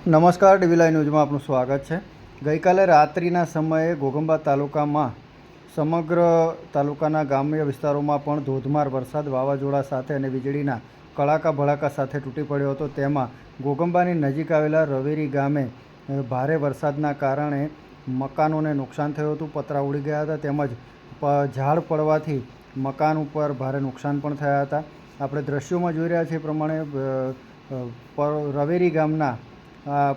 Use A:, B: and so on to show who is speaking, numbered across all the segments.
A: નમસ્કાર, ડીવી લાઈવ ન્યૂઝમાં આપનું સ્વાગત છે। ગઈકાલે રાત્રિના સમયે ઘોઘંબા તાલુકામાં સમગ્ર તાલુકાના ગ્રામ્ય વિસ્તારોમાં પણ ધોધમાર વરસાદ વાવાઝોડા સાથે અને વીજળીના કડાકા ભડાકા સાથે તૂટી પડ્યો હતો। તેમાં ઘોઘંબાની નજીક આવેલા રવેરી ગામે ભારે વરસાદના કારણે મકાનોને નુકસાન થયું હતું, પતરા ઉડી ગયા હતા, તેમજ ઝાડ પડવાથી મકાન ઉપર ભારે નુકસાન પણ થયા હતા। આપણે દ્રશ્યોમાં જોઈ રહ્યા છીએ એ પ્રમાણે રવેરી ગામના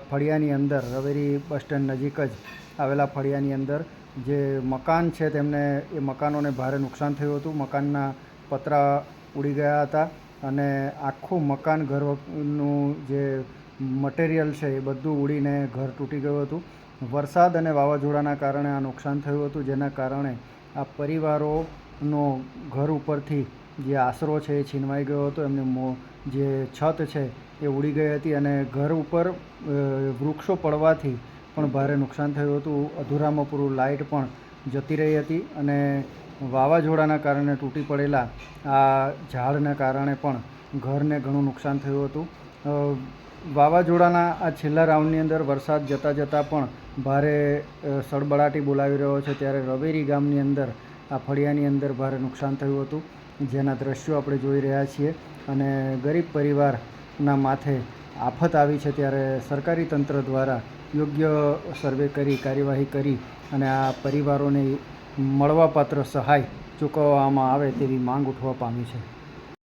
A: ફળિયાની અંદર, રવેરી બસ સ્ટેન્ડ નજીક જ આવેલા ફળિયાની અંદર જે મકાન છે તેમને એ મકાનોને ભારે નુકસાન થયું હતું। મકાનના પતરા ઉડી ગયા હતા અને આખું મકાન, ઘરનું જે મટીરિયલ છે એ બધું ઉડીને ઘર તૂટી ગયું હતું। વરસાદ અને વાવાઝોડાના કારણે આ નુકસાન થયું હતું, જેના કારણે આ પરિવારોનો ઘર ઉપરથી જે આશરો છે એ છીનવાઈ ગયો હતો। એમની જે છત છે એ ઉડી ગઈ હતી અને ઘર ઉપર વૃક્ષો પડવાથી પણ ભારે નુકસાન થયું હતું। અધૂરામાં પૂરું લાઇટ પણ જતી રહી હતી અને વાવાઝોડાના કારણે તૂટી પડેલા આ ઝાડના કારણે પણ ઘરને ઘણું નુકસાન થયું હતું। વાવાઝોડાના આ છેલ્લા રાઉન્ડની અંદર વરસાદ જતાં પણ ભારે સળબળાટી બોલાવી રહ્યો છે, ત્યારે રવેરી ગામની અંદર આ ફળિયાની અંદર ભારે નુકસાન થયું હતું, જેના દ્રશ્યો આપણે જોઈ રહ્યા છીએ। અને ગરીબ પરિવારના માથે આફત આવી છે, ત્યારે સરકારી તંત્ર દ્વારા યોગ્ય સર્વે કરી, કાર્યવાહી કરી અને આ પરિવારોને મળવાપાત્ર સહાય ચૂકવવામાં આવે તેવી માંગ ઉઠવા પામી છે।